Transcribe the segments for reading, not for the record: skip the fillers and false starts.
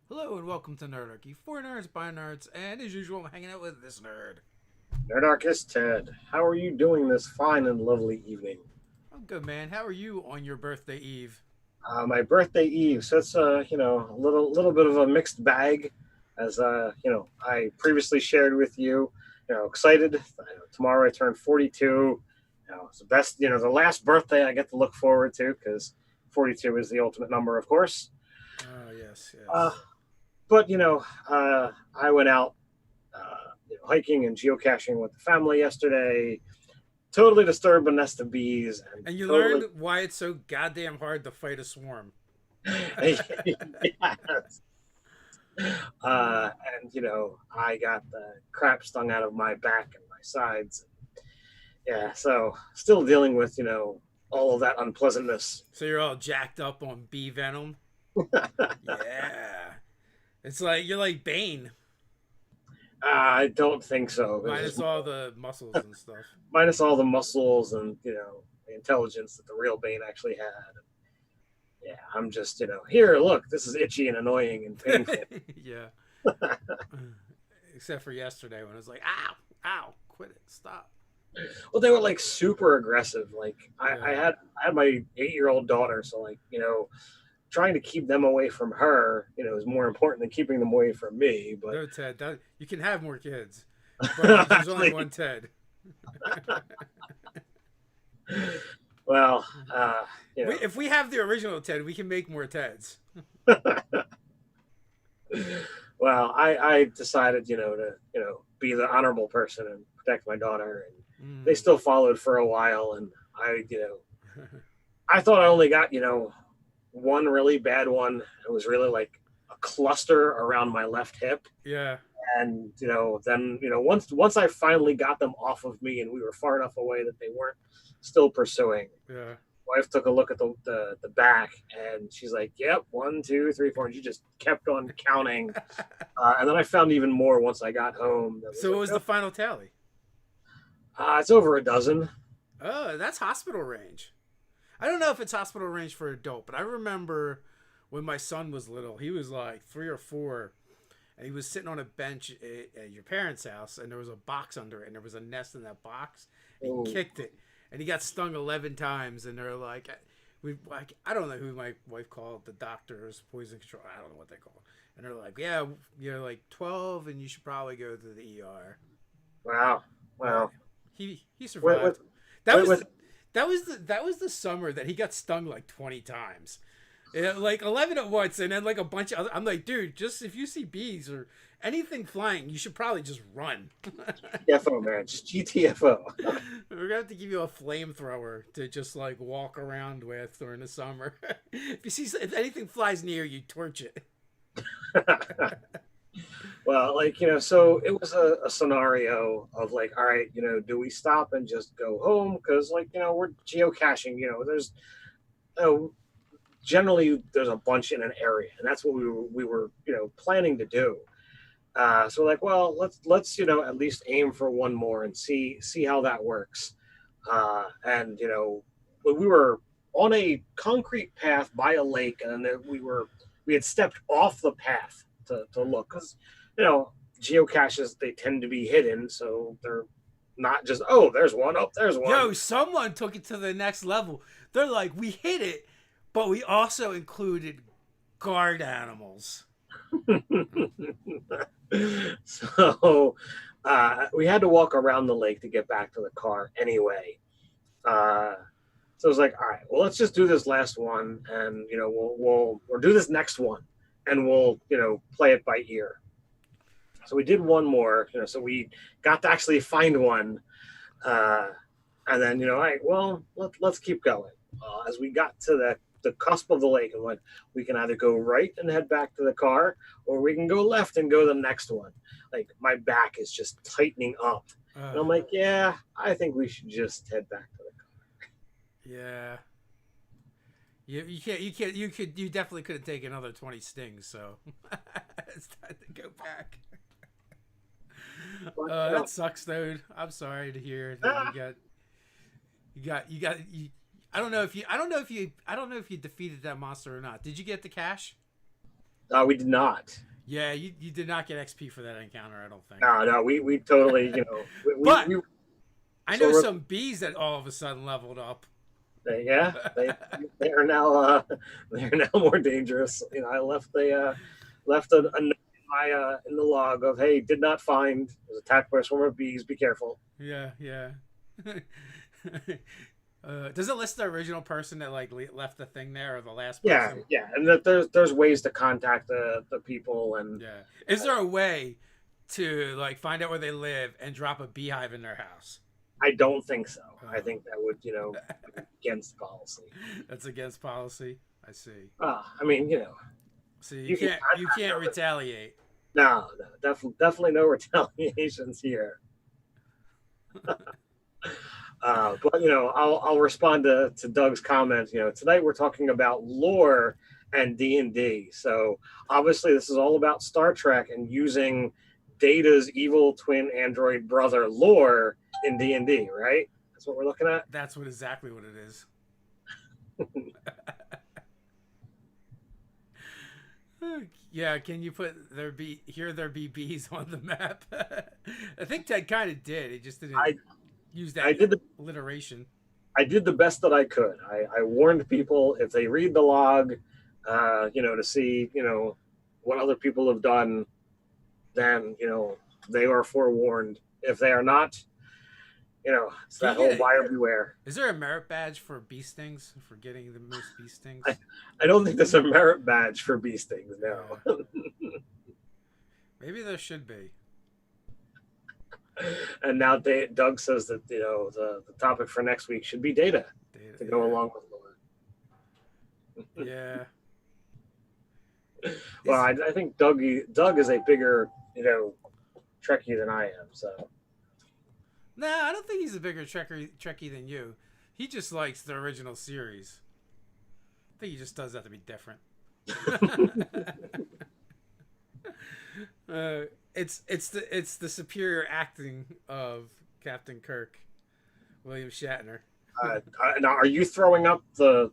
Hello and welcome to Nerdarchy. For nerds, by nerds, and as usual, I'm hanging out with this nerd. Nerdarchist Ted, how are you doing this fine and lovely evening? I'm good, man. How are you on your birthday eve? My birthday eve, so it's a little bit of a mixed bag, as I previously shared with you. Excited. Tomorrow I turn 42. It's the best. The last birthday I get to look forward to because 42 is the ultimate number, of course. Oh, yes, Uh, yes. but I went out hiking and geocaching with the family yesterday. Totally disturbed a nest of bees and And you totally learned why it's so goddamn hard to fight a swarm. yes. And I got the crap stung out of my back and my sides. Yeah, so still dealing with all of that unpleasantness. So you're all jacked up on bee venom? Yeah. It's like, you're like Bane, I don't think so. It's minus just all the muscles and stuff. minus all the muscles and the intelligence that the real Bane actually had. Yeah, I'm just here. Look, this is itchy and annoying and painful. Yeah. Except for yesterday when it was like, ow, ow, quit it, stop. Well, they were like super aggressive. Like I Yeah. had I had my 8-year-old daughter, so like trying to keep them away from her, is more important than keeping them away from me. But No, Ted, you can have more kids, but there's only actually, one Ted. well, uh, you If we have the original Ted, we can make more Teds. know, well, I decided, to be the honorable person and protect my daughter, and they Mm. still followed for a while, and I thought I only got one really bad one. It was really like a cluster around my left hip. Yeah, And then once I finally got them off of me and we were far enough away that they weren't still pursuing, yeah. wife took a look at the back and she's like, yep, 1 2 3 4, and she just kept on counting. And then I found even more once I got home. That was So what like, was oh, the final tally? it's over a dozen. Oh, that's hospital range. I don't know if it's hospital range for adult, but I remember when my son was little, he was like 3 or 4, and he was sitting on a bench at your parents' house, and there was a box under it, and there was a nest in that box. And he Oh, kicked it, and he got stung 11 times, and they're like, I don't know who my wife called the doctors, poison control. I don't know what they call it. And they're like, yeah, you're like 12, and you should probably go to the ER. wow, But wow. he With with survived. That with, was with the, that was the summer that he got stung like 20 times. Yeah, like 11 at once, and then like a bunch of other. I'm like, dude, just if you see bees or anything flying, you should probably just run. GTFO, man, just GTFO. We're gonna have to give you a flamethrower to just like walk around with during the summer. If anything flies near you, torch it. Well, so it was a scenario of like, all right, do we stop and just go home? Because we're geocaching. There's oh, generally there's a bunch in an area, and that's what we were planning to do. So like, well, let's at least aim for one more and see how that works. And we were on a concrete path by a lake, and then we had stepped off the path to look because you know geocaches, they tend to be hidden, so they're not just, oh, there's one, oh, there's one. Yo, someone took it to the next level. They're like, we hit it, but we also included guard animals. So we had to walk around the lake to get back to the car anyway. Uh, so it was like, all right, well, let's just do this last one, and we'll do this next one, and we'll play it by ear. So we did one more, so we got to actually find one, uh, and then all right, well, let's keep going. As we got to the cusp of the lake and went, we can either go right and head back to the car, or we can go left and go to the next one. Like my back is just tightening up, and I'm like, yeah, I think we should just head back to the Yeah. You definitely couldn't take another 20 stings, so it's time to go back. car. That sucks, dude. I'm sorry to hear that Ah, you. I don't know if you defeated that monster or not. Did you get the cash? We did not. Yeah, you did not get XP for that encounter, I don't think. No, no, we totally, But we I know so some bees that all of a sudden leveled up. yeah, they are now they are now more dangerous. I left a note in the log of, hey, did not find, was attacked by a swarm of bees. Be careful. Yeah, yeah. Does it list the original person that like left the thing there, or the last Yeah, person? yeah, and that there's ways to contact the people, and Yeah. Is there a way to like find out where they live and drop a beehive in their house? I don't think so. I Oh. think that would be against policy. That's against policy. I see. I mean, So you can you contact can't them. retaliate. No, no, definitely no retaliations here. But I'll respond to Doug's comment. Tonight we're talking about lore and D&D. So obviously this is all about Star Trek and using Data's evil twin android brother lore in D&D, right? That's what we're looking at. That's exactly what it is. Yeah, can you put there be bees on the map? I think Ted kind of did. He just didn't I use I that did the alliteration. I did the best that I could. I warned people if they read the log, to see what other people have done, then they are forewarned. If they are not, it's Can that you get whole a? buyer beware. Is there a merit badge for bee stings for getting the most bee I, stings? I don't think there's a merit badge for bee stings. Yeah, No. maybe there should be. And now Doug says that the topic for next week should be data Data, to go yeah. along with lore. Yeah. Well, Is I think Doug is a bigger Trekkie than I am. So nah, I don't think he's a bigger Trekkie than you. He just likes the original series. I think he just does that to be different. It's the superior acting of Captain Kirk, William Shatner. now, are you throwing up the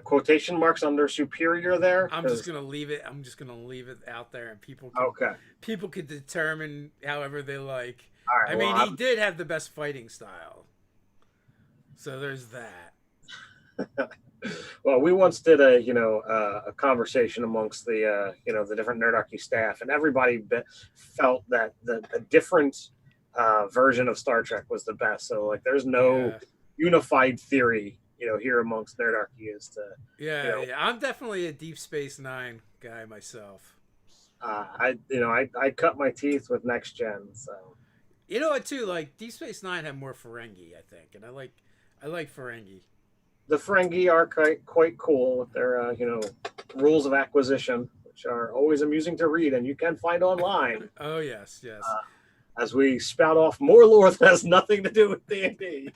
quotation marks under superior there? I'm just gonna leave it. I'm just gonna leave it out there, and Okay. people can determine however they like. All right. I Well, mean, he did have the best fighting style, so there's that. well, we once did a conversation amongst the different Nerdarchy staff, and everybody felt that a different version of Star Trek was the best. So like, there's no Yeah, unified theory here amongst Nerdarchy as to yeah, yeah. I'm definitely a Deep Space Nine guy myself. I cut my teeth with Next Gen. So You know what too? Like Deep Space Nine had more Ferengi, I think, and I like Ferengi. the Ferengi are quite cool with their rules of acquisition, which are always amusing to read and you can find online. Oh yes, yes. As we spout off more lore that has nothing to do with D&D,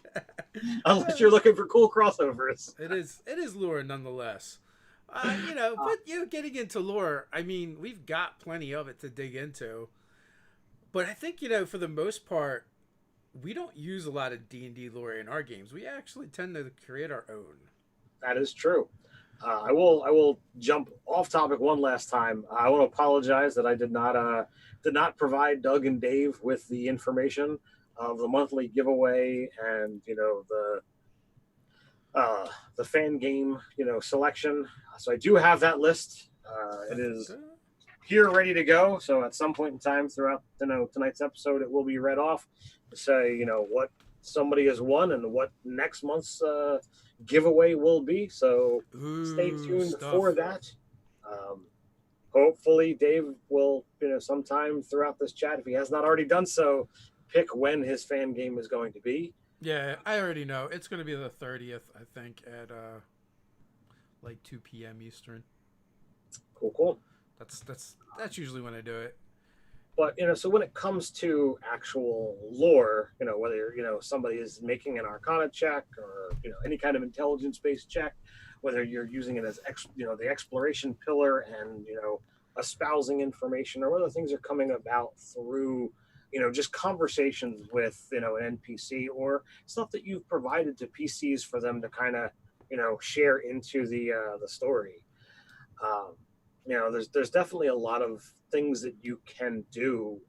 unless you're looking for cool crossovers. It is lore nonetheless. But getting into lore, I mean, we've got plenty of it to dig into. But I think for the most part, we don't use a lot of D&D lore in our games. We actually tend to create our own. That is true. I will jump off topic one last time. I want to apologize that I did not provide Doug and Dave with the information of the monthly giveaway and the fan game selection. So I do have that list. It is here ready to go. So at some point in time throughout tonight's episode, it will be read off to say what somebody has won and what next month's giveaway will be. So stay tuned for that. Hopefully Dave will sometime throughout this chat, if he has not already done so, pick when his fan game is going to be. Yeah, I already know. It's going to be the 30th, I think, at like 2 p.m. Eastern. Cool. That's usually when I do it. But so when it comes to actual lore, whether somebody is making an Arcana check or any kind of intelligence-based check, whether you're using it as the exploration pillar and espousing information, or whether things are coming about through just conversations with an NPC or stuff that you've provided to PCs for them to kind of share into the story. there's definitely a lot of things that you can do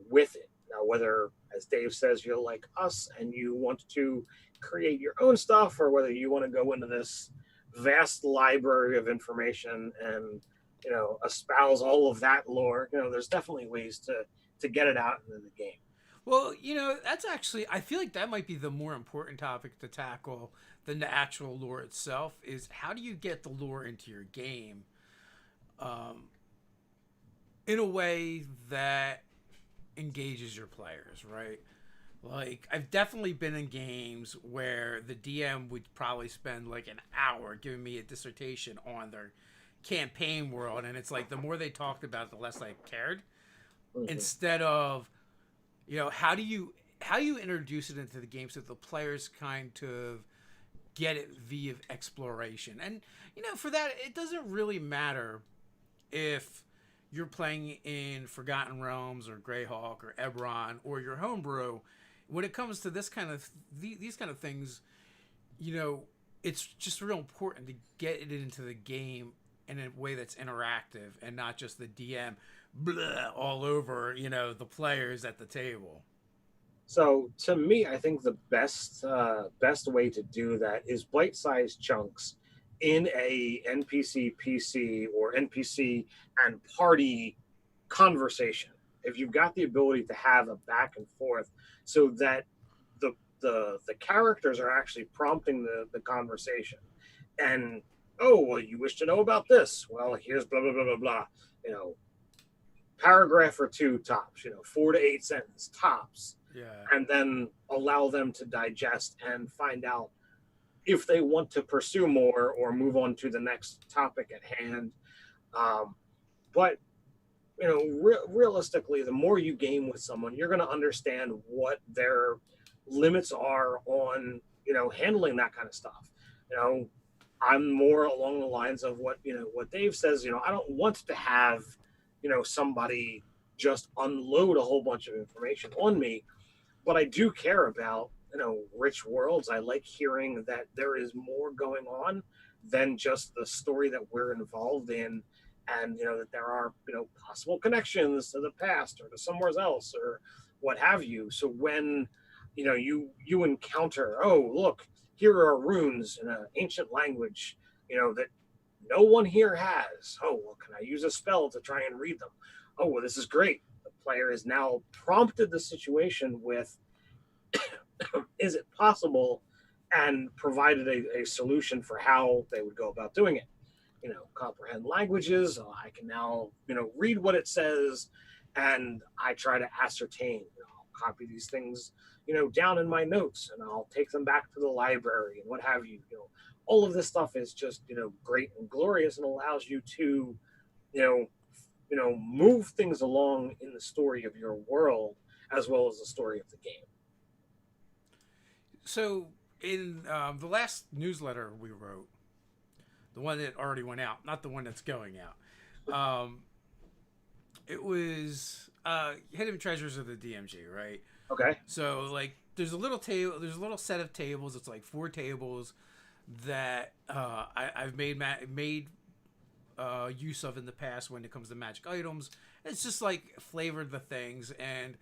with it. Now, whether, as Dave says, you're like us and you want to create your own stuff, or whether you want to go into this vast library of information and espouse all of that lore, there's definitely ways to get it out into the game. Well, that's actually, I feel like that might be the more important topic to tackle than the actual lore itself, is how do you get the lore into your game um, in a way that engages your players, right? Like, I've definitely been in games where the DM would probably spend like an hour giving me a dissertation on their campaign world, and it's like the more they talked about it, the less I cared. Mm-hmm. Instead of, how you introduce it into the game so that the players kind of get it via exploration. And for that, it doesn't really matter if you're playing in Forgotten Realms or Greyhawk or Eberron or your homebrew. When it comes to this kind of these kind of things, it's just real important to get it into the game in a way that's interactive and not just the DM blah, all over the players at the table. So to me, I think the best way to do that is bite-sized chunks in a NPC PC or NPC and party conversation. If you've got the ability to have a back and forth, so that the characters are actually prompting the conversation, and oh well, you wish to know about this. Well, here's blah blah blah blah blah. You know, paragraph or two tops. 4 to 8 sentence tops, Yeah. and then allow them to digest and find out if they want to pursue more or move on to the next topic at hand. But realistically, the more you game with someone, you're going to understand what their limits are on handling that kind of stuff. You know, I'm more along the lines of what Dave says. I don't want to have somebody just unload a whole bunch of information on me, but I do care about rich worlds. I like hearing that there is more going on than just the story that we're involved in, and that there are possible connections to the past or to somewhere else or what have you. So when you encounter, oh look, here are runes in an ancient language that no one here has. Oh well, can I use a spell to try and read them? Oh well, this is great. The player has now prompted the situation with, is it possible, and provided a solution for how they would go about doing it. Comprehend languages. I can now read what it says, and I try to ascertain. I'll copy these things down in my notes, and I'll take them back to the library and what have you. All of this stuff is just great and glorious, and allows you to you know move things along in the story of your world as well as the story of the game. So in the last newsletter we wrote, the one that already went out, not the one that's going out, it was Hidden Treasures of the DMG, right? Okay. So like, there's a little table, there's a little set of tables. It's like 4 tables that I've made use of in the past when it comes to magic items. It's just like flavored the things, and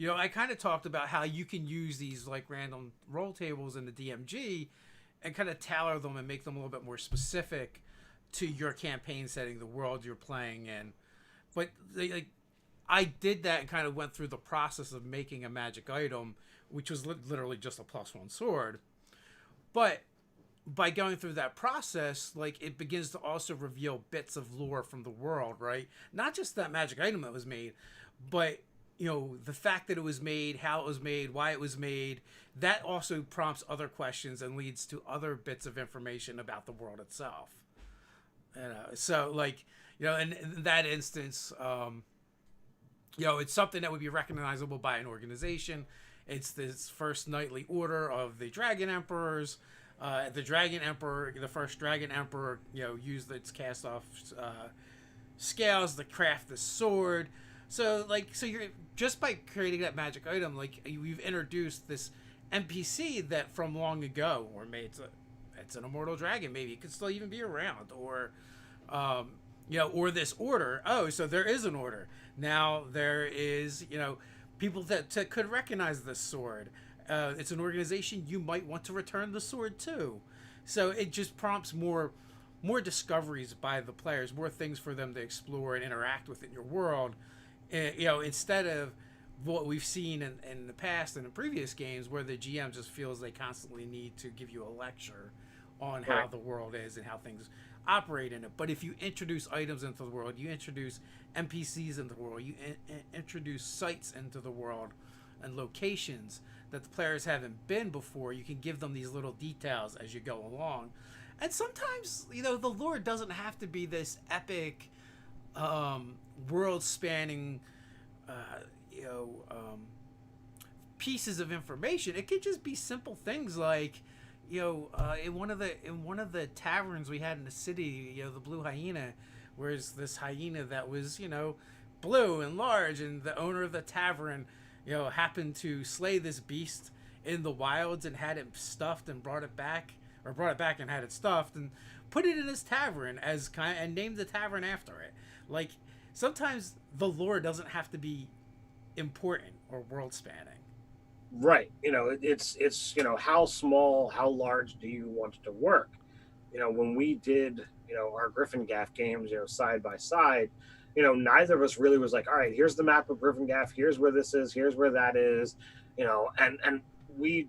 I kind of talked about how you can use these like random roll tables in the DMG and kind of tailor them and make them a little bit more specific to your campaign setting, the world you're playing in. But I did that and kind of went through the process of making a magic item, which was literally just a +1 sword. But by going through that process, like, it begins to also reveal bits of lore from the world, right? Not just that magic item that was made, but the fact that it was made, how it was made, why it was made. That also prompts other questions and leads to other bits of information about the world itself. So like, in that instance, it's something that would be recognizable by an organization. It's this first knightly order of the Dragon Emperors. The Dragon Emperor, the first Dragon Emperor, used its cast off scales to craft the sword. So you're just by creating that magic item, like, we've introduced this NPC that from long ago, or maybe it's an immortal dragon, maybe it could still even be around, or or this order. Oh, so there is an order. Now there is, people that could recognize this sword. It's an organization you might want to return the sword to. So it just prompts more discoveries by the players, more things for them to explore and interact with in your world. Instead of what we've seen in the past and in previous games where the GM just feels they constantly need to give you a lecture on how Right. the world is and how things operate in it. But if you introduce items into the world, you introduce NPCs into the world, you introduce sites into the world and locations that the players haven't been before, you can give them these little details as you go along. And sometimes, the lore doesn't have to be this epic, world spanning, uh, you know, um, pieces of information. It could just be simple things like, in one of the taverns we had in the city, the Blue Hyena, where's this hyena that was, blue and large, and the owner of the tavern, happened to slay this beast in the wilds and had it stuffed and brought it back, or brought it back and had it stuffed and put it in his tavern and named the tavern after it. Like, sometimes the lore doesn't have to be important or world spanning. Right. It's how small, how large do you want it to work? When we did, our Griffin Gaff games, side by side, neither of us really was like, all right, here's the map of Griffin Gaff, here's where this is, here's where that is, and we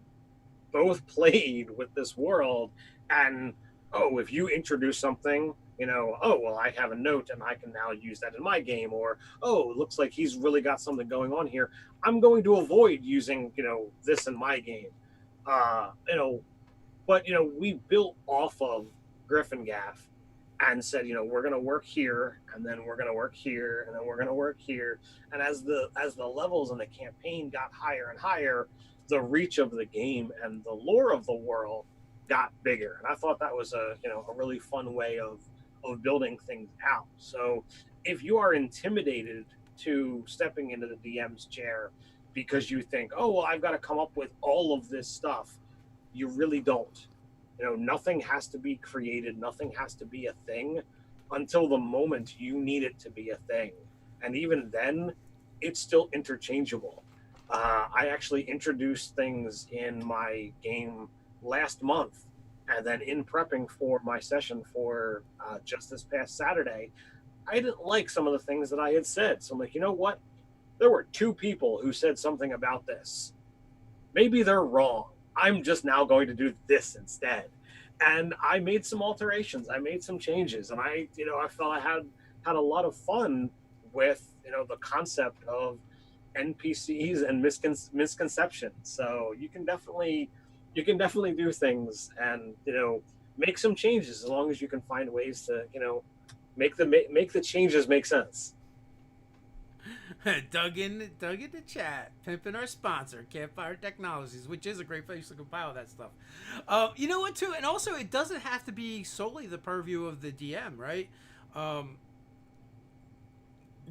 both played with this world. And oh, if you introduce something, oh well, I have a note and I can now use that in my game. Or oh, it looks like he's really got something going on here, I'm going to avoid using this in my game. uh you know but we built off of Griffin Gaff and said, we're going to work here, and then we're going to work here, and then we're going to work here. And as the levels in the campaign got higher and higher, the reach of the game and the lore of the world got bigger. And I thought that was a really fun way of building things out. So if you are intimidated to stepping into the DM's chair because you think, oh well, I've got to come up with all of this stuff, you really don't. Nothing has to be created, nothing has to be a thing until the moment you need it to be a thing. And even then, it's still interchangeable. I actually introduced things in my game last month, and then in prepping for my session for just this past Saturday, I didn't like some of the things that I had said. So I'm like, you know what? There were two people who said something about this. Maybe they're wrong. I'm just now going to do this instead. And I made some alterations. I made some changes, and I felt I had a lot of fun with the concept of NPCs and misconceptions. So you can definitely do things and make some changes as long as you can find ways to make the changes make sense. Doug in the chat, pimping our sponsor, Campfire Technologies, which is a great place to compile that stuff. You know what, too, and also it doesn't have to be solely the purview of the DM, right? Um,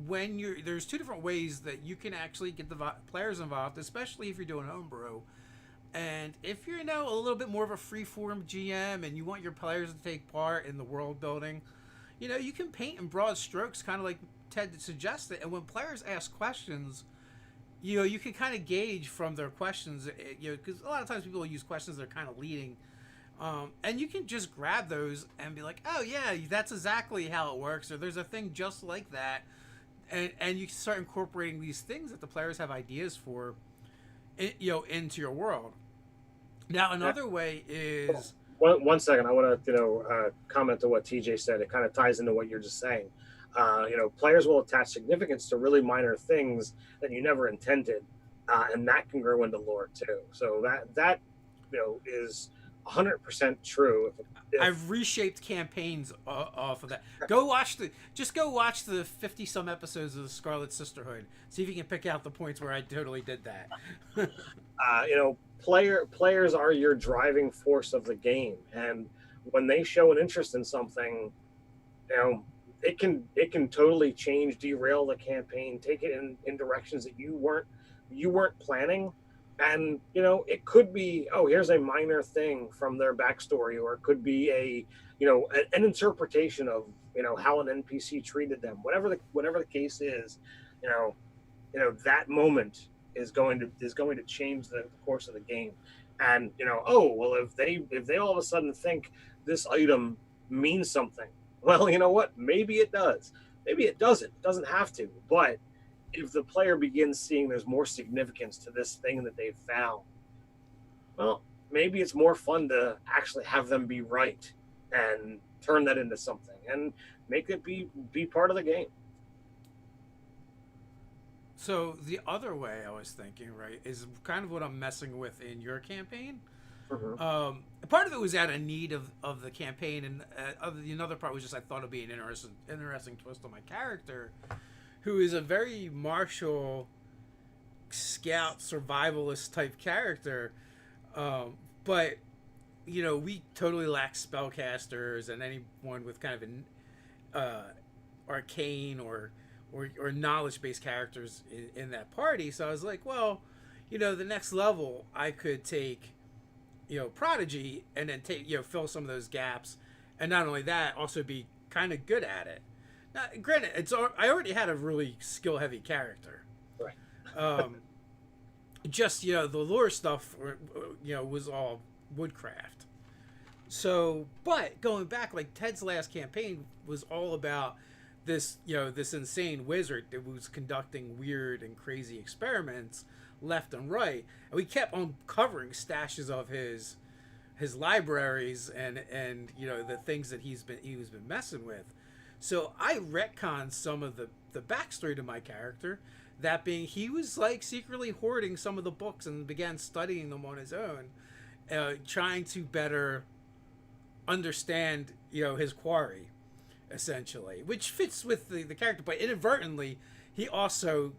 there's two different ways that you can actually get the players involved, especially if you're doing homebrew. And if you're a little bit more of a free-form GM and you want your players to take part in the world building, you can paint in broad strokes, kind of like Ted suggested. And when players ask questions, you can kind of gauge from their questions, because a lot of times people use questions that are kind of leading. And you can just grab those and be like, oh, yeah, that's exactly how it works. Or there's a thing just like that. And you can start incorporating these things that the players have ideas for, into your world. Now, another way is. One second, I want to comment to what TJ said. It kind of ties into what you're just saying. Players will attach significance to really minor things that you never intended, and that can grow into lore too. So that is 100% true. I've reshaped campaigns off of that. Just go watch the 50 some episodes of the Scarlet Sisterhood. See if you can pick out the points where I totally did that. Players are your driving force of the game, and when they show an interest in something, it can totally derail the campaign, take it in directions that you weren't planning. And it could be, oh, here's a minor thing from their backstory, or it could be an interpretation of how an NPC treated them, whatever the case is, you know, that moment is going to change the course of the game. And oh well, if they all of a sudden think this item means something, well, you know what? Maybe it does. Maybe it doesn't. It doesn't have to. But if the player begins seeing there's more significance to this thing that they've found, well, maybe it's more fun to actually have them be right and turn that into something and make it be part of the game. So the other way I was thinking, right, is kind of what I'm messing with in your campaign. Mm-hmm. Part of it was out of need of the campaign, and another part was just I thought it'd be an interesting twist on my character, who is a very martial scout survivalist type character, but we totally lack spellcasters and anyone with kind of an arcane or knowledge based characters in that party. So I was like, well, the next level I could take Prodigy and then take fill some of those gaps, and not only that, also be kind of good at it. Now, granted, I already had a really skill heavy character. Right. Just the lore stuff was all woodcraft. So, but going back, like Ted's last campaign was all about this this insane wizard that was conducting weird and crazy experiments left and right, and we kept uncovering stashes of his libraries and the things that he's been messing with. So I retconned some of the backstory to my character, that being he was like secretly hoarding some of the books and began studying them on his own, trying to better understand his quarry, essentially, which fits with the character. But inadvertently, he also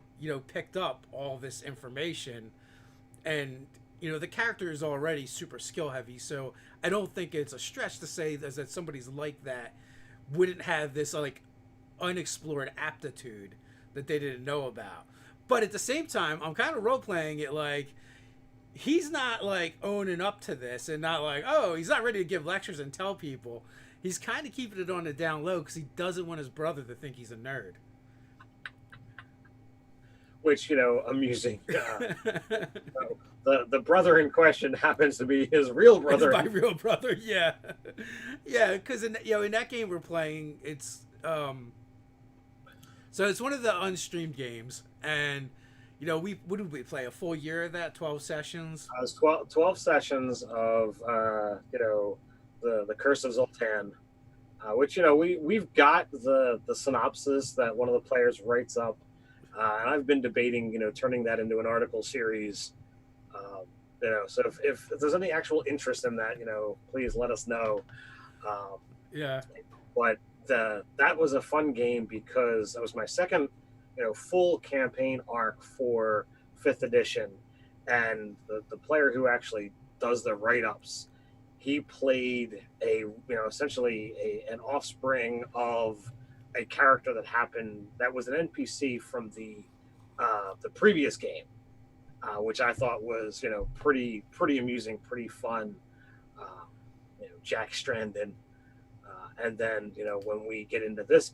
picked up all this information, and the character is already super skill heavy, so I don't think it's a stretch to say that somebody's like that wouldn't have this like unexplored aptitude that they didn't know about. But at the same time, I'm kind of role playing it like he's not like owning up to this, and not like, oh, he's not ready to give lectures and tell people. He's kind of keeping it on the down low because he doesn't want his brother to think he's a nerd. Which amusing. The brother in question happens to be his real brother. It's my real brother, yeah, yeah. Because in that game we're playing, it's so it's one of the unstreamed games, and what did we play, a full year of that, 12 sessions? It was 12 sessions of the Curse of Zoltan, which we've got the synopsis that one of the players writes up, and I've been debating turning that into an article series. So if there's any actual interest in that, please let us know. Yeah. But that was a fun game because that was my second full campaign arc for 5th edition, and the player who actually does the write-ups, he played essentially an offspring of a character that was an NPC from the previous game, which I thought was pretty amusing, pretty fun. Jack Strandon, and then when we get into this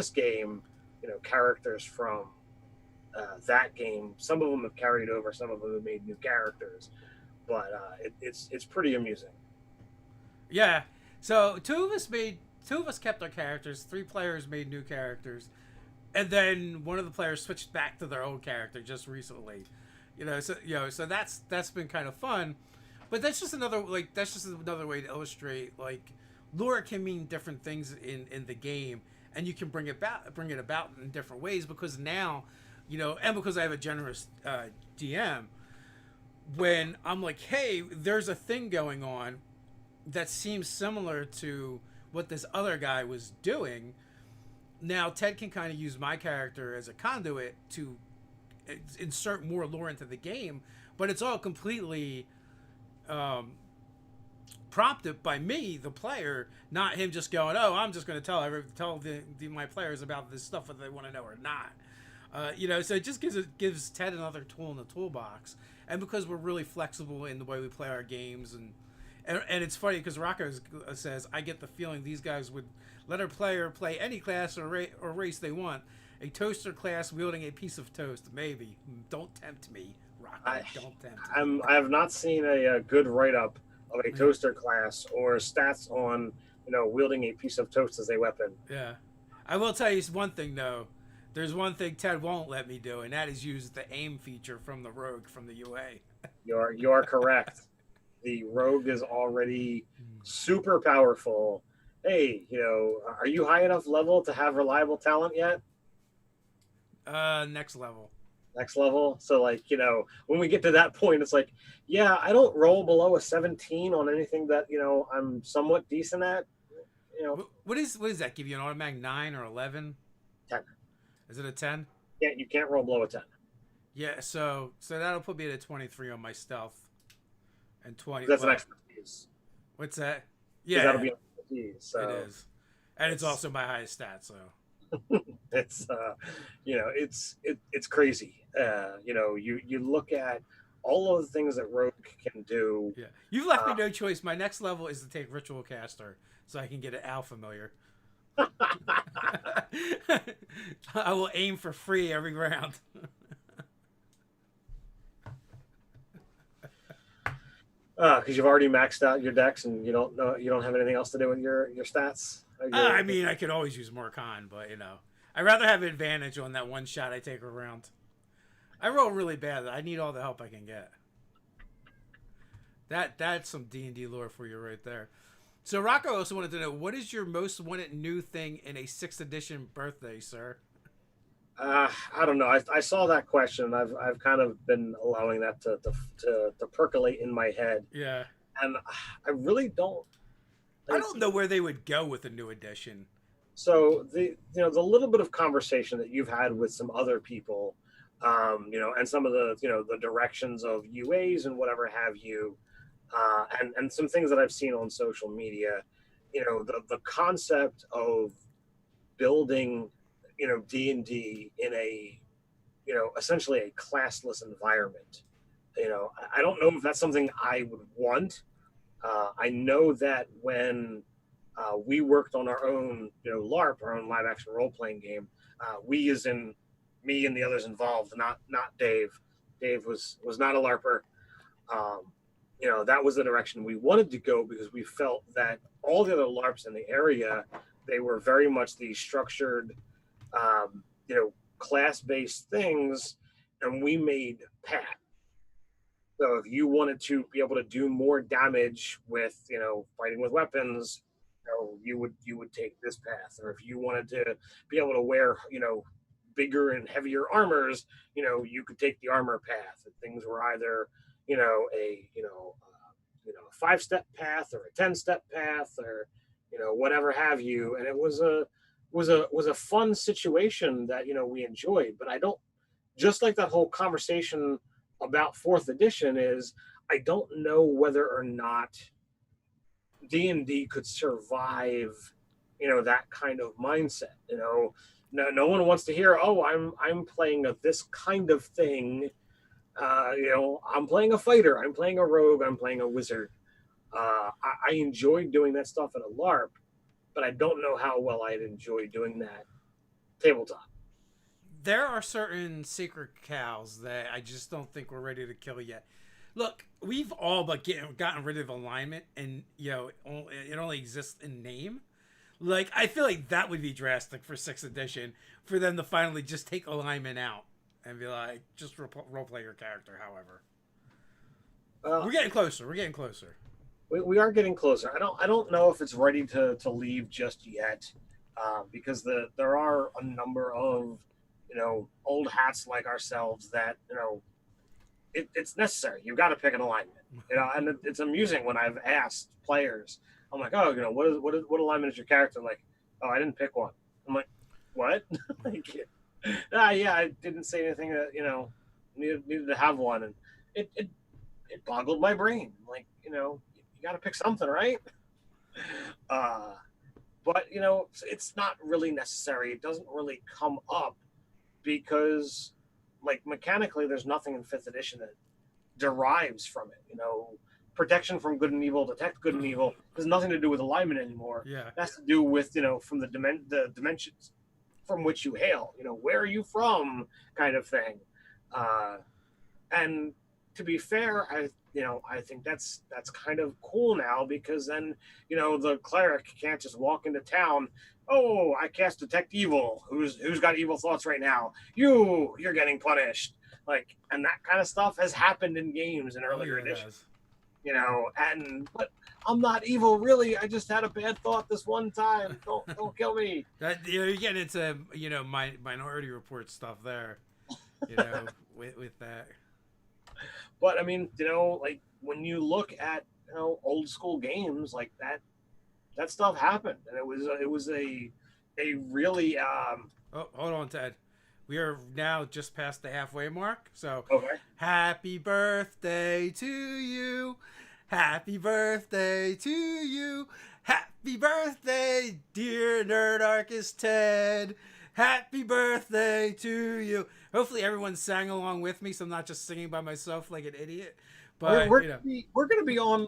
game, characters from that game, some of them have carried over, some of them have made new characters, but it's pretty amusing. Yeah. So two of us kept our characters. 3 players made new characters, and then one of the players switched back to their old character just recently. So that's been kind of fun, but that's just another way to illustrate like lore can mean different things in the game, and you can bring it about in different ways, because now, and because I have a generous DM, when I'm like, hey, there's a thing going on that seems similar to what this other guy was doing. Now Ted can kind of use my character as a conduit to insert more lore into the game, but it's all completely prompted by me, the player, not him just going, oh, I'm just going to tell my players about this stuff whether they want to know or not. So it just gives Ted another tool in the toolbox, and because we're really flexible in the way we play our games, and And it's funny because Rocco says, "I get the feeling these guys would let a player play any class or race they want. A toaster class wielding a piece of toast, maybe. Don't tempt me, Rocco. I, Don't tempt me." I have not seen a good write up of a toaster class or stats on wielding a piece of toast as a weapon. Yeah, I will tell you one thing though. There's one thing Ted won't let me do, and that is use the aim feature from the Rogue from the UA. You're correct. The rogue is already super powerful. Hey, are you high enough level to have reliable talent yet? Next level. Next level. So like, when we get to that point, it's like, yeah, I don't roll below a 17 on anything that, I'm somewhat decent at. What is that? Give you an automatic 9 or 11? 10. Is it a 10? Yeah, you can't roll below a 10. Yeah, so that'll put me at a 23 on my stealth. And 20. That's an expertise. What's that? Yeah, that'll be an expertise. So it is, and it's also my highest stat. So it's it's crazy. You look at all of the things that Rogue can do. Yeah, you've left me no choice. My next level is to take Ritual Caster, so I can get an Al Familiar. I will aim for free every round. Because you've already maxed out your decks and you don't have anything else to do with your stats. I mean, I could always use more con, but I'd rather have advantage on that one shot I take around. I roll really bad. I need all the help I can get. That's some D&D lore for you right there. So Rocco also wanted to know, what is your most wanted new thing in a 6th edition birthday, sir? I don't know. I saw that question. I've kind of been allowing that to percolate in my head. Yeah. And I really don't. I don't know where they would go with a new edition. So the little bit of conversation that you've had with some other people, and some of the the directions of UAs and whatever have you, and some things that I've seen on social media, the concept of building D&D in a essentially a classless environment. I don't know if that's something I would want. I know that when we worked on our own LARP, our own live action role playing game, we as in me and the others involved, not Dave. Dave was not a LARPer. That was the direction we wanted to go because we felt that all the other LARPs in the area, they were very much the structured class-based things, and we made path. So if you wanted to be able to do more damage with fighting with weapons, you would take this path. Or if you wanted to be able to wear bigger and heavier armors, you could take the armor path. And things were either a 5-step path or a 10-step path or whatever have you. And it was a fun situation that we enjoyed. But I don't, just like that whole conversation about 4th edition, is I don't know whether or not D&D could survive that kind of mindset. No one wants to hear, oh, I'm playing this kind of thing. I'm playing a fighter, I'm playing a rogue, I'm playing a wizard. I enjoyed doing that stuff at a LARP, but I don't know how well I'd enjoy doing that tabletop. There are certain sacred cows that I just don't think we're ready to kill yet. Look, we've all but gotten rid of alignment, and it only exists in name. Like, I feel like that would be drastic for 6th edition, for them to finally just take alignment out and be like, just role play your character. However, we're getting closer. We're getting closer. We are getting closer. I don't know if it's ready to leave just yet, because there are a number of old hats like ourselves that it's necessary. You've got to pick an alignment. And it's amusing when I've asked players, I'm like, oh, what alignment is your character? Like, oh, I didn't pick one. I'm like, what? Like, yeah, I didn't say anything that needed to have one, and it boggled my brain. Like, you got to pick something, right? But it's not really necessary. It doesn't really come up because, like, mechanically, there's nothing in 5th edition that derives from it. protection from good and evil, detect good and evil, has nothing to do with alignment anymore. Yeah. It has to do with, from the dimensions from which you hail. Where are you from, kind of thing. Uh, and to be fair, I think that's kind of cool now, because then the cleric can't just walk into town. Oh, I cast detect evil. Who's got evil thoughts right now? You're getting punished. Like, and that kind of stuff has happened in games in earlier editions. And but I'm not evil, really. I just had a bad thought this one time. Don't kill me. That you're getting into Minority Report stuff there. With that. But I mean, like when you look at old school games like that stuff happened, and it was a really Oh, hold on, Ted. We are now just past the halfway mark. So, okay. Happy birthday to you. Happy birthday to you. Happy birthday, dear Nerdarchist Ted. Happy birthday to you. Hopefully everyone sang along with me, so I'm not just singing by myself like an idiot. But we're gonna be on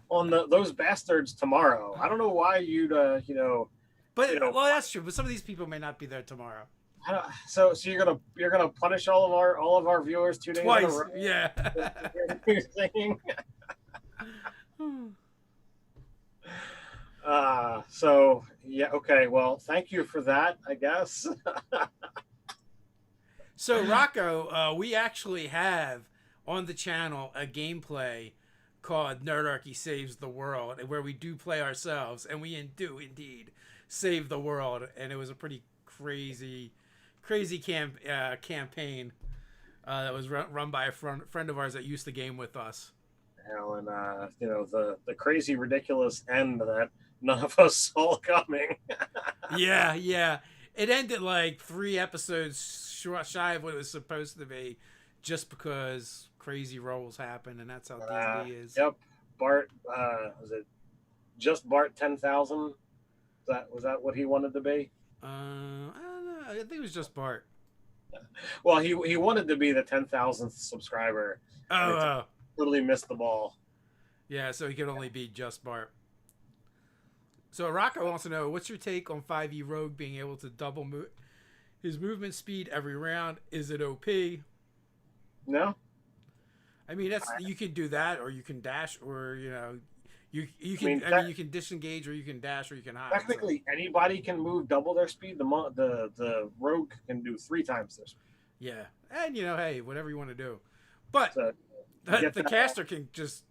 on those bastards tomorrow. I don't know why you'd But well, that's true. But some of these people may not be there tomorrow. So you're gonna punish all of our viewers 2 days Twice, in a row? Yeah. Singing. So yeah, okay. Well, thank you for that, I guess. So Rocco, we actually have on the channel a gameplay called Nerdarchy Saves the World, where we do play ourselves, and we do indeed save the world. And it was a pretty crazy campaign that was run by a friend of ours that used to game with us. And the crazy ridiculous end that none of us saw coming. Yeah. It ended like 3 episodes shy of what it was supposed to be, just because crazy rolls happen, and that's how D&D is. Yep. Bart, was it just Bart 10,000? Was that what he wanted to be? I don't know. I think it was just Bart. Well, he wanted to be the 10,000th subscriber. Oh. Totally missed the ball. Yeah, so he could only be just Bart. So Rocco wants to know, what's your take on 5e Rogue being able to double his movement speed every round? Is it OP? No. I mean, you can do that, or you can dash, or you can you can disengage, or you can dash, or you can hide. Technically, anybody can move double their speed. The rogue can do 3 times their speed. Yeah, and hey, whatever you want to do, but the caster can just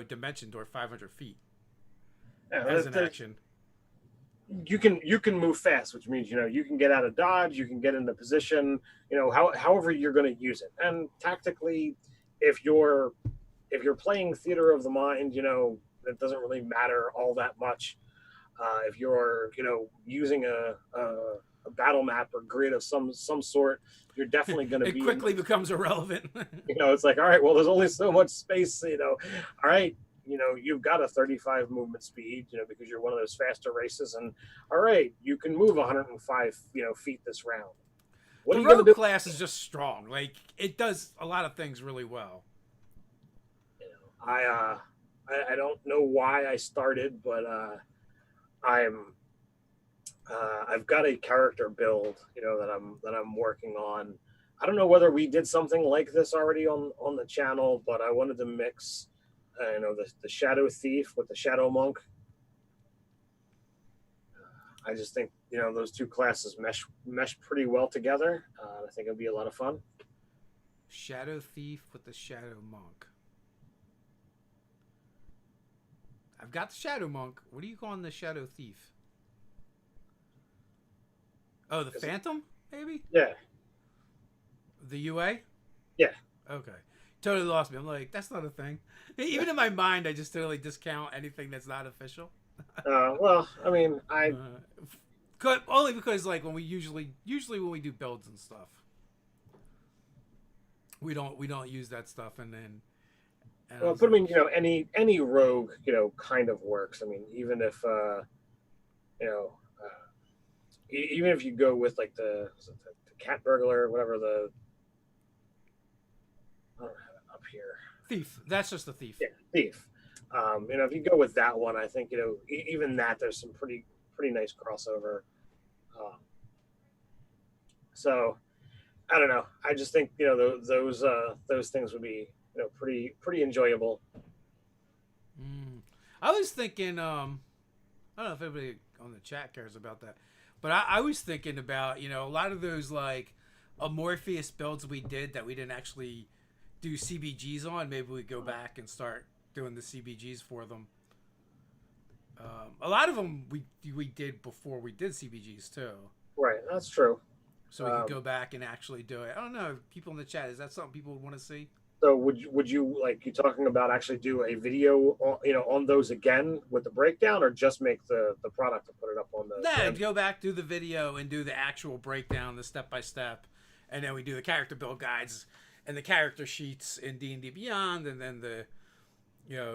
dimension door 500 feet as an action. You can move fast, which means you can get out of dodge, you can get into position, however you're going to use it. And tactically, if you're playing Theater of the Mind, it doesn't really matter all that much. If you're using a battle map or grid of some sort, you're definitely going to it quickly becomes irrelevant. It's like, all right, well, there's only so much space. All right, you've got a 35 movement speed, because you're one of those faster races, and all right, you can move 105 feet this round. What the are you rogue do? Class is just strong. Like, it does a lot of things really well. I don't know why I started, but I've got a character build that I'm working on. I don't know whether we did something like this already on the channel, but I wanted to mix the Shadow Thief with the Shadow Monk. I just think those two classes mesh pretty well together. I think it'll be a lot of fun. Shadow Thief with the Shadow Monk. I've got the Shadow Monk. What are you calling the Shadow Thief? Oh, the Phantom, maybe? Yeah. The UA? Yeah. Okay. Totally lost me. I'm like, that's not a thing. Even in my mind, I just totally discount anything that's not official. Well, I mean, only because like when we usually when we do builds and stuff, we don't use that stuff, and then. Well, but I mean, any rogue, kind of works. I mean, even if even if you go with like the cat burglar or whatever, I don't have it up here. Thief. That's just a thief. Yeah, Thief. If you go with that one, I think even that there's some pretty nice crossover. Um, so I don't know. I just think those things would be pretty enjoyable. Mm. I was thinking. I don't know if anybody on the chat cares about that, but I was thinking about a lot of those like Morpheus builds we did that we didn't actually do CBGs on. Maybe we go back and start doing the CBGs for them. A lot of them we did before we did CBGs too. Right, that's true. So we could go back and actually do it. I don't know. People in the chat, is that something people would want to see? So would you like you talking about actually do a video on those again with the breakdown, or just make the product and put it up on the? Nah, go back, do the video, and do the actual breakdown, the step by step, and then we do the character build guides and the character sheets in D&D Beyond, and then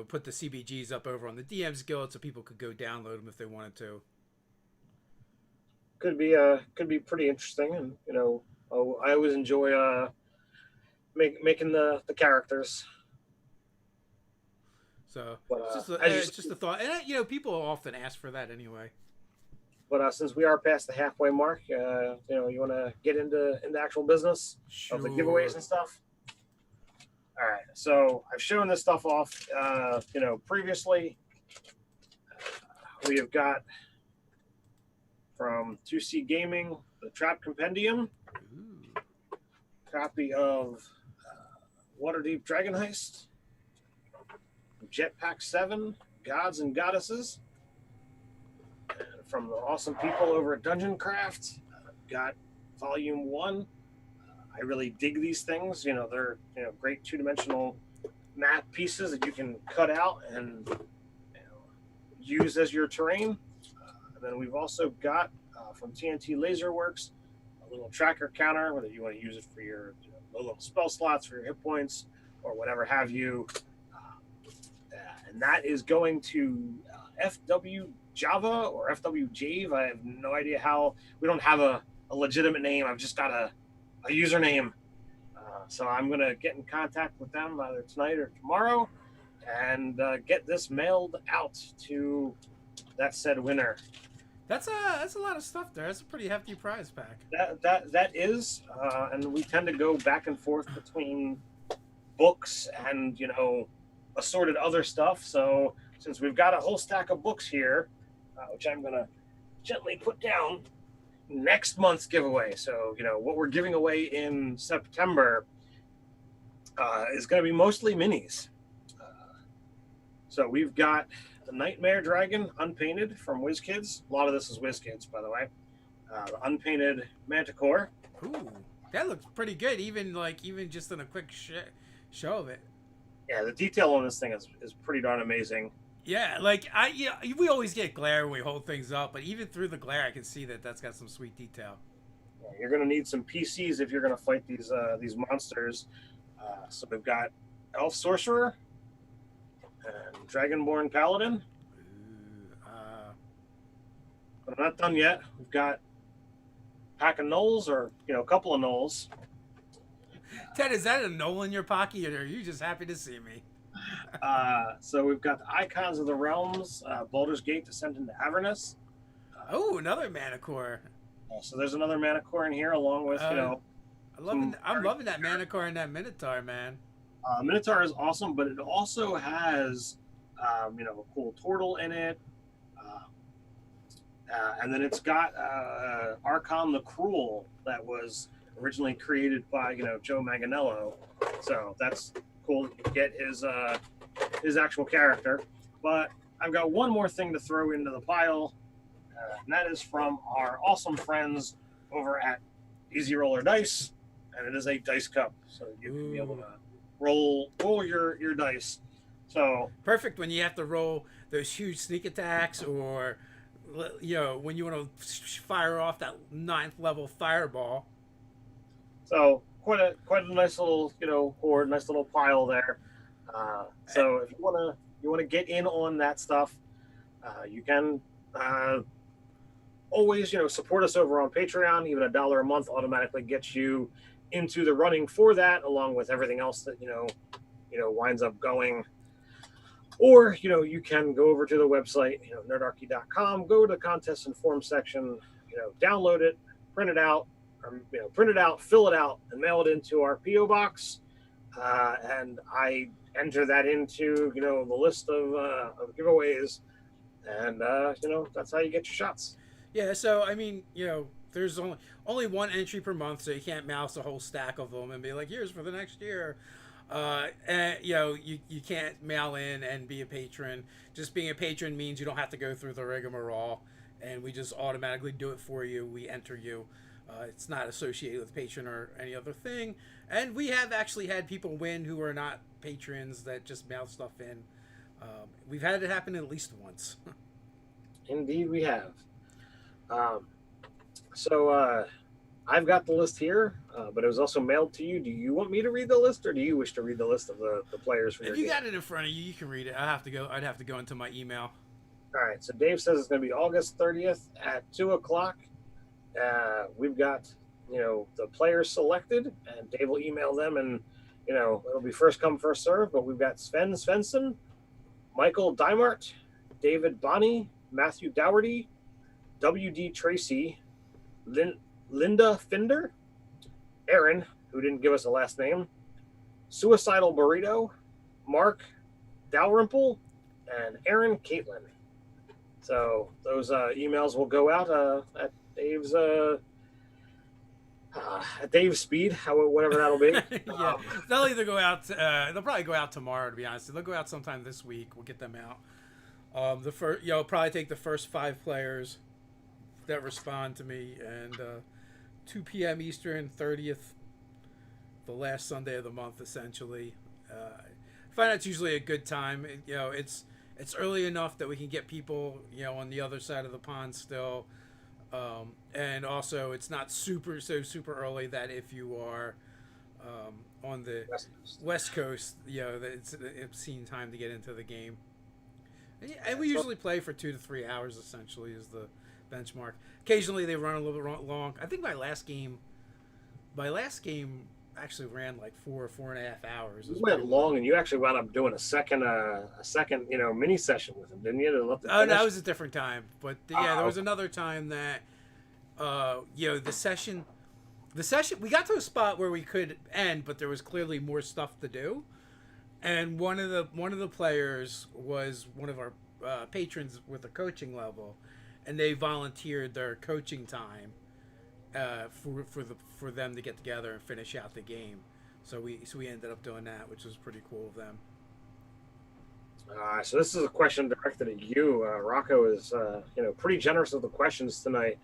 put the CBGs up over on the DM's Guild so people could go download them if they wanted to. Could be pretty interesting, and I always enjoy making the characters. So but, it's just a thought, and people often ask for that anyway. But since we are past the halfway mark, you want to get into actual business of the giveaways and stuff. All right, so I've shown this stuff off, previously. We have got from 2C Gaming the Trap Compendium, copy of Waterdeep Dragon Heist, Jetpack 7, Gods and Goddesses, and from the awesome people over at Dungeon Craft, got Volume 1. I really dig these things. They're great two-dimensional map pieces that you can cut out and use as your terrain. And then we've also got from TNT Laserworks a little tracker counter, whether you want to use it for your little spell slots for your hit points or whatever have you. And that is going to FW Java or FW Jave. I have no idea how. We don't have a legitimate name. I've just got a username. So I'm going to get in contact with them either tonight or tomorrow and get this mailed out to that said winner. That's a lot of stuff there. That's a pretty hefty prize pack. That is, and we tend to go back and forth between books and assorted other stuff. So since we've got a whole stack of books here, which I'm gonna gently put down, next month's giveaway. So what we're giving away in September is going to be mostly minis. So we've got the Nightmare Dragon Unpainted from WizKids. A lot of this is WizKids, by the way. The Unpainted Manticore. Ooh, that looks pretty good. Even just in a quick show of it. Yeah, the detail on this thing is pretty darn amazing. Yeah, we always get glare when we hold things up, but even through the glare, I can see that's got some sweet detail. Yeah, you're going to need some PCs if you're going to fight these monsters. So we've got Elf Sorcerer and Dragonborn Paladin. But I'm not done yet. We've got a pack of gnolls, or a couple of gnolls. Ted, is that a gnoll in your pocket, or are you just happy to see me? So we've got the Icons of the Realms, Baldur's Gate Descent into Avernus. Another Manticore. So there's another Manticore in here, along with I'm loving that Manticore and that Minotaur, man. Minotaur is awesome, but it also has a cool turtle in it, and then it's got Archon the Cruel that was originally created by Joe Manganiello. So that's cool to get his actual character. But I've got one more thing to throw into the pile, and that is from our awesome friends over at Easy Roller Dice, and it is a dice cup, so you can be able to roll your dice. So perfect when you have to roll those huge sneak attacks, or when you want to fire off that 9th level fireball. So quite a nice little hoard, nice little pile there. So if you want to get in on that stuff, you can always support us over on Patreon. Even $1 a month automatically gets you into the running for that, along with everything else that winds up going. Or, you can go over to the website, nerdarchy.com, go to the contest and form section, download it, print it out, fill it out, and mail it into our P.O. box. And I enter that into, the list of giveaways. And, that's how you get your shots. Yeah, so, I mean, there's only one entry per month, so you can't mouse a whole stack of them and be like, here's for the next year. And you can't mail in and be a patron. Just being a patron means you don't have to go through the rigmarole, and we just automatically do it for you. We enter you. It's not associated with patron or any other thing. And we have actually had people win who are not patrons that just mail stuff in. We've had it happen at least once. Indeed, we have. So I've got the list here, but it was also mailed to you. Do you want me to read the list, or do you wish to read the list of the players for your If you game? got it in front of you, you can read it. I'd have to go into my email. All right. So Dave says it's going to be August 30th at 2:00. We've got the players selected, and Dave will email them, and it'll be first come first serve. But we've got Sven Svensson, Michael Dimart, David Bonney, Matthew Dougherty, W.D. Tracy, Linda Finder, Aaron, who didn't give us a last name, Suicidal Burrito, Mark Dalrymple, and Aaron Caitlin. So those emails will go out at Dave's speed, whatever that'll be. Yeah, they'll either go out. They'll probably go out tomorrow. To be honest, they'll go out sometime this week. We'll get them out. The first, probably take the first 5 players that respond to me, and 2 p.m. Eastern, 30th, the last Sunday of the month, essentially. I find that's usually a good time. It's early enough that we can get people, on the other side of the pond still, and also it's not super early that if you are on the West Coast, that it's obscene time to get into the game. And we usually play for 2 to 3 hours, essentially, is the benchmark. Occasionally they run a little bit long. I think my last game actually ran like 4.5 hours. You went long, and you actually wound up doing a second mini session with him, didn't you? Oh, no, that was a different time. But there was another time that the session we got to a spot where we could end, but there was clearly more stuff to do. And one of the players was one of our patrons with a coaching level, and they volunteered their coaching time for them to get together and finish out the game. So we ended up doing that, which was pretty cool of them. So this is a question directed at you. Rocco is pretty generous with the questions tonight.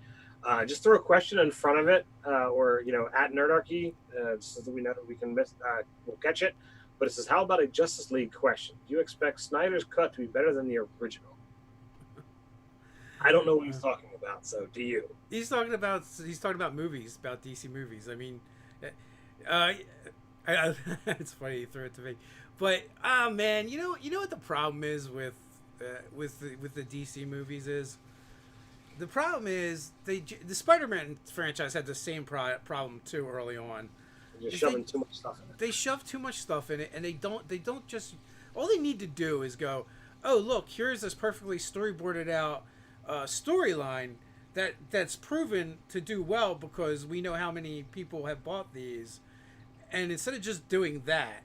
Just throw a question in front of it, or at Nerdarchy, so that we know that we can we'll catch it. But it says, how about a Justice League question? Do you expect Snyder's cut to be better than the original? I don't know what he's talking about, so do you? He's talking about movies, about DC movies. I mean, it's funny you throw it to me, but man, you know what the problem is with the DC movies is. The problem is the Spider-Man franchise had the same problem too early on. You're shoving too much stuff in it. They shove too much stuff in it, and they don't just. All they need to do is go, oh look, here's this perfectly storyboarded out storyline that's proven to do well because we know how many people have bought these, and instead of just doing that,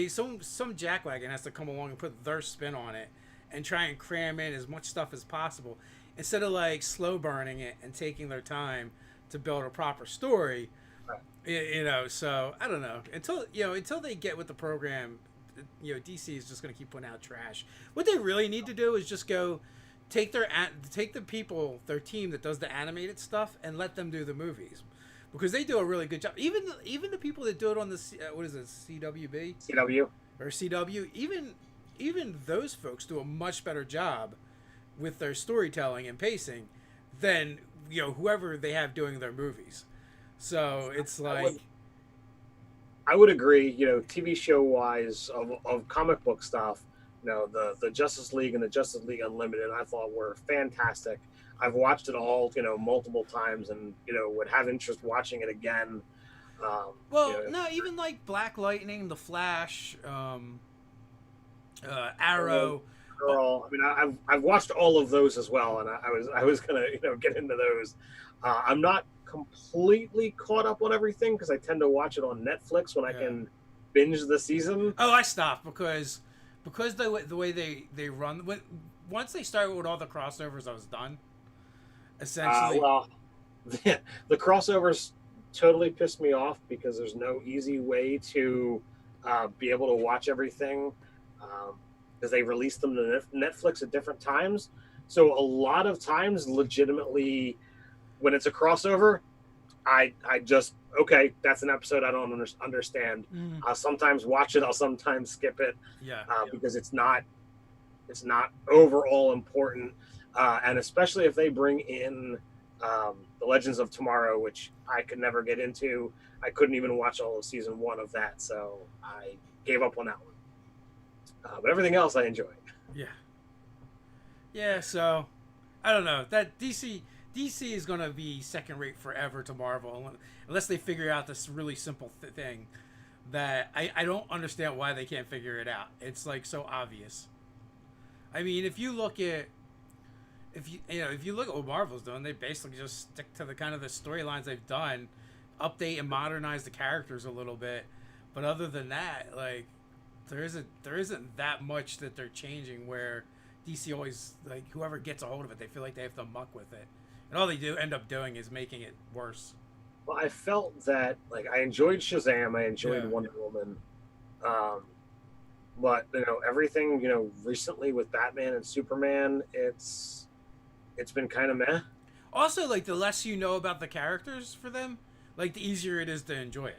some jackwagon has to come along and put their spin on it and try and cram in as much stuff as possible instead of like slow burning it and taking their time to build a proper story. Right. So I don't know until they get with the program. DC is just going to keep putting out trash. What they really need to do is just go take the people, their team that does the animated stuff, and let them do the movies, because they do a really good job. Even the people that do it on the CW, even those folks do a much better job with their storytelling and pacing than whoever they have doing their movies. So it's like I would agree. TV show wise of comic book stuff. The Justice League and the Justice League Unlimited, I thought were fantastic. I've watched it all, multiple times, and would have interest watching it again. You Well, know, no, even like Black Lightning, The Flash, Arrow. Oh, Girl. I mean, I've watched all of those as well, and I was gonna get into those. I'm not completely caught up on everything because I tend to watch it on Netflix when I yeah. can binge the season. Oh, I stopped because the way they run once they started with all the crossovers, I was done. Essentially, Well, the crossovers totally pissed me off because there's no easy way to be able to watch everything because they release them to Netflix at different times. So a lot of times, legitimately, when it's a crossover, I just okay, that's an episode I don't understand. mm, I'll sometimes watch it. I'll sometimes skip it yeah, because it's not overall important, and especially if they bring in the Legends of Tomorrow, which I could never get into. I couldn't even watch all of season one of that, so I gave up on that one. But everything else I enjoyed. yeah, yeah. So I don't know that DC is gonna be second rate forever to Marvel unless they figure out this really simple thing that I don't understand why they can't figure it out. It's like so obvious. I mean, if you look at what Marvel's doing, they basically just stick to the kind of the storylines they've done, update and modernize the characters a little bit. But other than that, like there isn't that much that they're changing where DC always like whoever gets a hold of it, they feel like they have to muck with it. And all they do end up doing is making it worse. Well, I felt that like I enjoyed Shazam, I enjoyed Yeah. Wonder Woman, um, but everything recently with Batman and Superman, it's been kind of meh. Also, like the less you know about the characters for them, like the easier it is to enjoy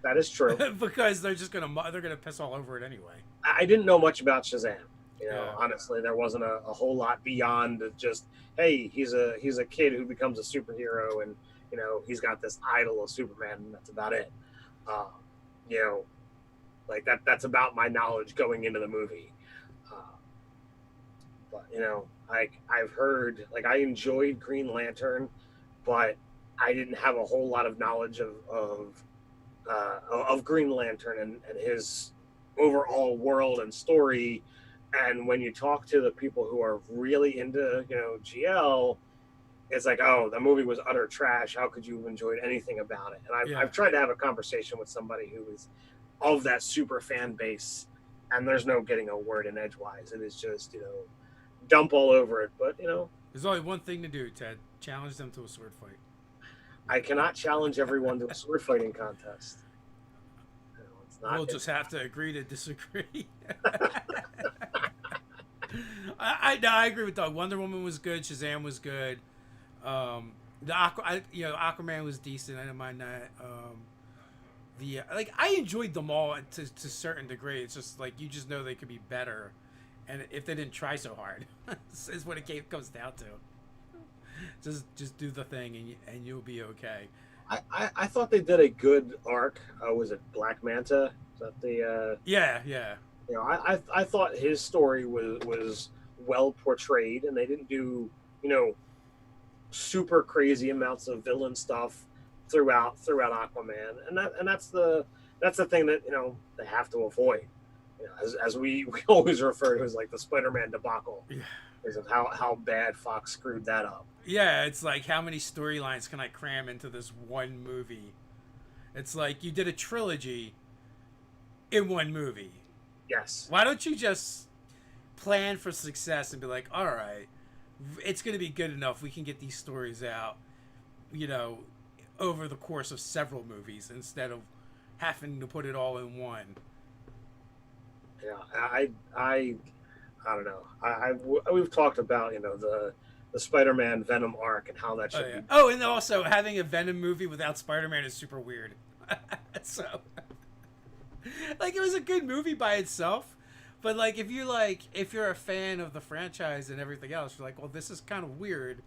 That is true. it because they're gonna piss all over it anyway. I didn't know much about Shazam. Yeah. Honestly, there wasn't a whole lot beyond just hey, he's a kid who becomes a superhero, and he's got this idol of Superman, and that's about it. Uh, you know, like that's about my knowledge going into the movie. Uh, but I've heard like I enjoyed Green Lantern, but I didn't have a whole lot of knowledge of Green Lantern and his overall world and story. And when you talk to the people who are really into GL, it's like, oh, the movie was utter trash. How could you have enjoyed anything about it? And Yeah. I've tried to have a conversation with somebody who is of that super fan base, and there's no getting a word in edgewise. It is just dump all over it. But There's only one thing to do, Ted. Challenge them to a sword fight. I cannot challenge everyone to a sword fighting contest. It's not. We'll just have to agree to disagree. I agree with Doug. Wonder Woman was good. Shazam was good. Aquaman was decent. I didn't mind that. I enjoyed them all to a certain degree. It's just like you just know they could be better, and if they didn't try so hard, is what it comes down to. Just do the thing and you'll be okay. I thought they did a good arc. Was it Black Manta? Is that the Yeah. I thought his story was well portrayed, and they didn't do super crazy amounts of villain stuff throughout Aquaman, and that's the thing that they have to avoid. As we always refer to as like the Spider-Man debacle, Yeah. is of how bad Fox screwed that up. Yeah, it's like how many storylines can I cram into this one movie? It's like you did a trilogy in one movie. Yes. Why don't you just plan for success and be like, all right, it's going to be good enough. We can get these stories out, over the course of several movies instead of having to put it all in one. Yeah, I don't know. We've talked about the Spider-Man Venom arc and how that Oh should yeah. be. Oh, and also having a Venom movie without Spider-Man is super weird. So, like, it was a good movie by itself, but like if you're a fan of the franchise and everything else, you're like, well, this is kind of weird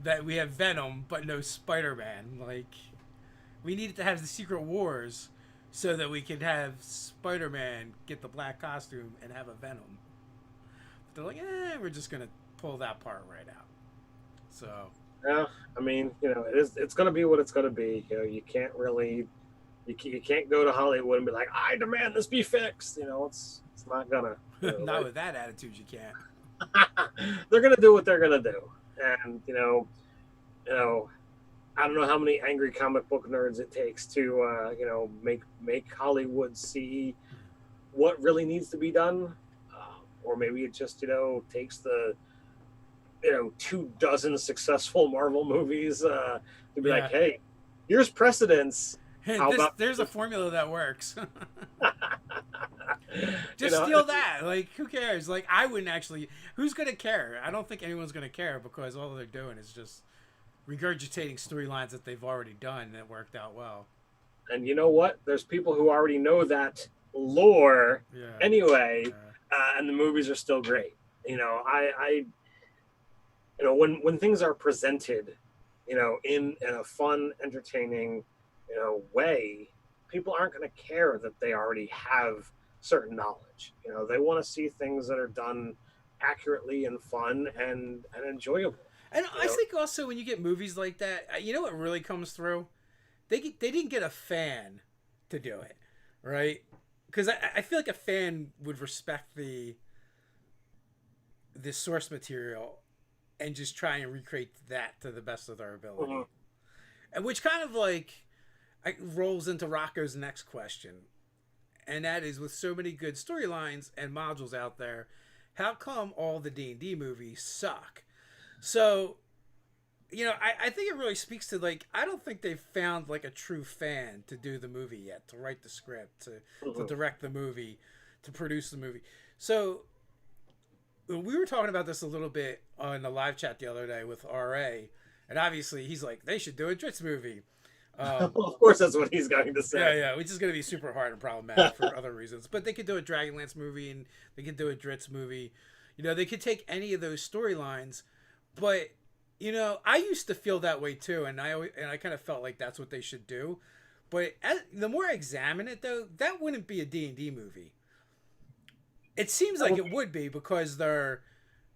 that we have Venom but no Spider-Man. Like, we needed to have the Secret Wars so that we could have Spider-Man get the black costume and have a Venom. But they're like, we're just gonna pull that part right out. So Yeah, I mean, it's going to be what it's going to be. You can't really You can't go to Hollywood and be like, I demand this be fixed. It's not gonna. Not with that attitude, you can't. They're gonna do what they're gonna do, and you know, I don't know how many angry comic book nerds it takes to make Hollywood see what really needs to be done, or maybe it just takes the 24 successful Marvel movies to be like, Yeah. hey, here's precedence. How about There's a formula that works. you Just know? steal that. Like, who cares? Like, I wouldn't actually. Who's gonna care? I don't think anyone's gonna care because all they're doing is just regurgitating storylines that they've already done that worked out well. And you know what? There's people who already know that lore Yeah. anyway, Yeah. and the movies are still great. I when things are presented, in a fun, entertaining, way, people aren't going to care that they already have certain knowledge. They want to see things that are done accurately and fun and enjoyable. And You I know, think also when you get movies like that, you know what really comes through? They didn't get a fan to do it, right? Because I feel like a fan would respect the source material and just try and recreate that to the best of their ability. mhm. And which kind of like rolls into Rocco's next question, and that is with so many good storylines and modules out there, how come all the D&D movies suck? So I think it really speaks to like I don't think they've found like a true fan to do the movie yet, to write the script, to Mhm. direct the movie, to produce the movie. So we were talking about this a little bit on the live chat the other day with RA, and obviously he's like they should do a Dritz movie. Um, Of course, that's what he's going to yeah, say. yeah, which is going to be super hard and problematic for other reasons. But they could do a Dragonlance movie and they could do a Dritz movie. They could take any of those storylines, but I used to feel that way too, and I kind of felt like that's what they should do. But the more I examine it, though, that wouldn't be a D&D movie. It seems That like would it would be because they're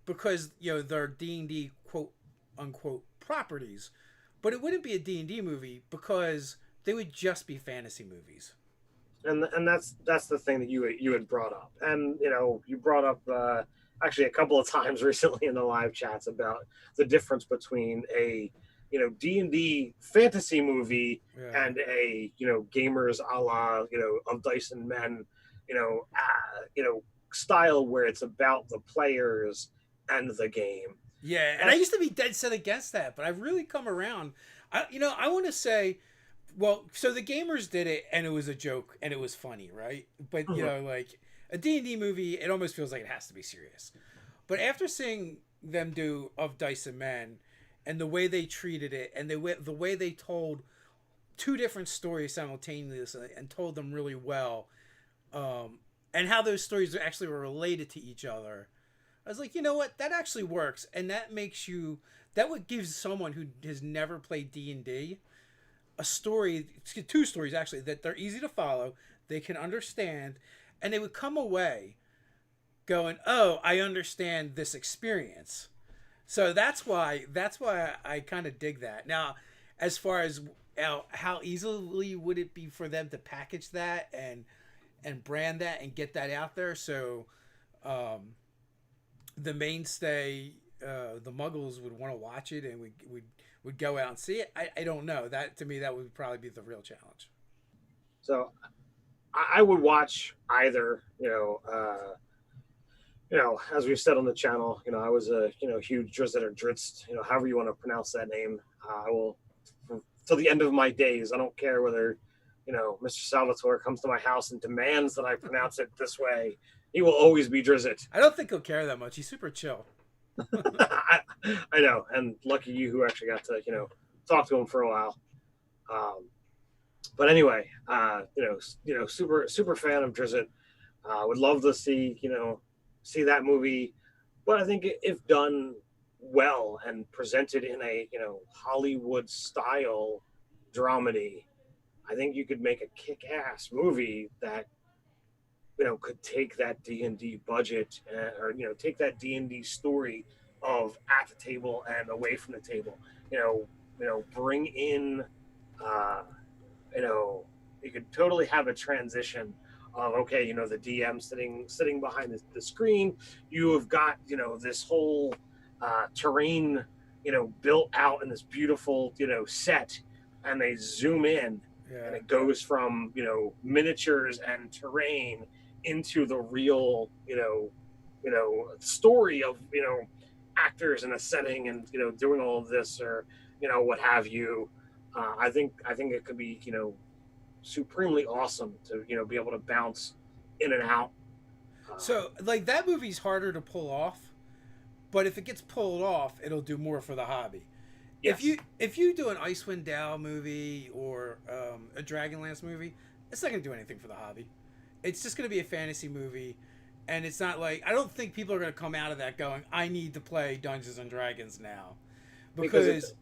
D&D quote unquote properties, but it wouldn't be a D&D movie because they would just be fantasy movies. and that's the thing that you had brought up, and you brought up actually a couple of times recently in the live chats about the difference between a D&D fantasy movie Yeah. and a gamers a la of Dice and Men style where it's about the players and the game. Yeah, and I And used to be dead set against that, but I've really come around. I want to say, well, so the gamers did it, and it was a joke, and it was funny, right? But Mhm. like a D&D movie, it almost feels like it has to be serious. But after seeing them do of Dice and Men, and the way they treated it, and the way they told two different stories simultaneously and told them really well, and how those stories actually were related to each other, I was like, you know what? That actually works, and that would give someone who has never played D&D a story, two stories actually, that they're easy to follow, they can understand, and they would come away going, "Oh, I understand this experience." So that's why I kind of dig that. Now, as far as how easily would it be for them to package that and brand that and get that out there? So um, the mainstay, the Muggles would want to watch it and would go out and see it. I don't know. That to me, that would probably be the real challenge. So I would watch either. As we've said on the channel, I was a huge Drizzt or Dritz, however you want to pronounce that name. I will till the end of my days. I don't care whether Mr. Salvatore comes to my house and demands that I pronounce it this way. He will always be Drizzt. I don't think he'll care that much. He's super chill. I, I know, and lucky you who actually got to talk to him for a while. Um, but anyway, super super fan of Drizzt. Would love to see that movie, but I think if done well and presented in a Hollywood style dramedy, I think you could make a kick-ass movie that could take that D&D budget, or take that D&D story of at the table and away from the table. Bring in uh, you know you could totally have a transition of, okay, you know, the DM sitting behind the screen. You have got, you know, this whole terrain, you know, built out in this beautiful, you know, set, and they zoom in, and Yeah. it goes from, you know, miniatures and terrain into the real, you know, story of, you know, actors in a setting, and, you know, doing all of this, or, you know, what have you. I think it could be, you know, supremely awesome to, you know, be able to bounce in and out. So like that movie's harder to pull off, but if it gets pulled off, it'll do more for the hobby. Yes. If you do an Icewind Dale movie or a Dragonlance movie, it's not gonna do anything for the hobby. It's just gonna be a fantasy movie, and it's not like I don't think people are gonna come out of that going, "I need to play Dungeons and Dragons now," because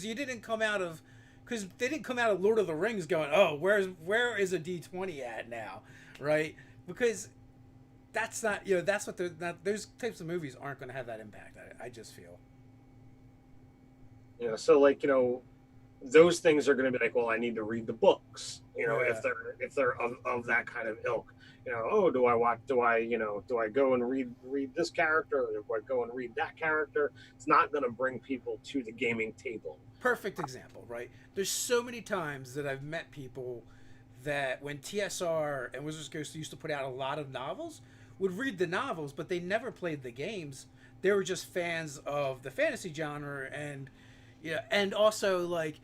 you didn't come out of because they didn't come out of Lord of the Rings going, "Oh, where is a D20 at now?" Right? Because that's not that's what they're not those types of movies aren't going to have that impact. I just feel. You know, so like, you know, those things are going to be like, well, I need to read the books, you know, Yeah. if they're of that kind of ilk. You know, oh, do I watch? Do I, you know, do I go and read this character, or do I go and read that character? It's not going to bring people to the gaming table. Perfect example, right? There's so many times that I've met people that when TSR and Wizards Coast used to put out a lot of novels, would read the novels, but they never played the games. They were just fans of the fantasy genre, and and also like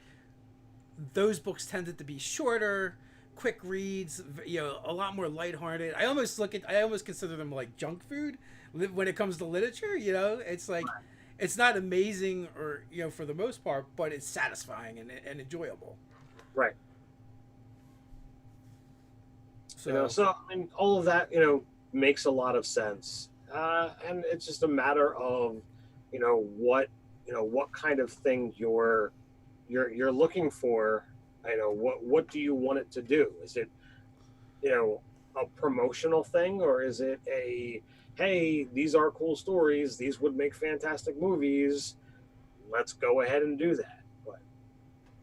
those books tended to be shorter, quick reads, a lot more lighthearted. I almost consider them like junk food when it comes to literature. It's like it's not amazing or for the most part, but it's satisfying and enjoyable. Right. You know, So so I mean, all of that, you know, makes a lot of sense, and it's just a matter of, you know, what kind of thing you're looking for. You know, what do you want it to do? Is it, you know, a promotional thing, or is it a, hey, these are cool stories, these would make fantastic movies, let's go ahead and do that. But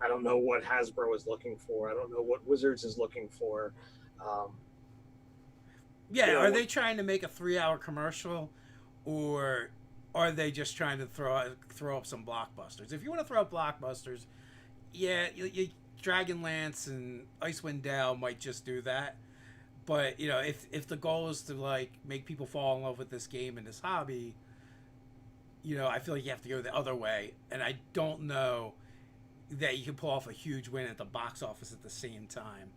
I don't know what Hasbro is looking for. I don't know what Wizards is looking for. Um, you yeah, know are what? they trying to make a 3 hour commercial, or are they just trying to throw up some blockbusters? If you want to throw up blockbusters, yeah, Dragonlance and Icewind Dale might just do that. But if the goal is to like make people fall in love with this game and this hobby, I feel like you have to go the other way. And I don't know that you can pull off a huge win at the box office at the same time.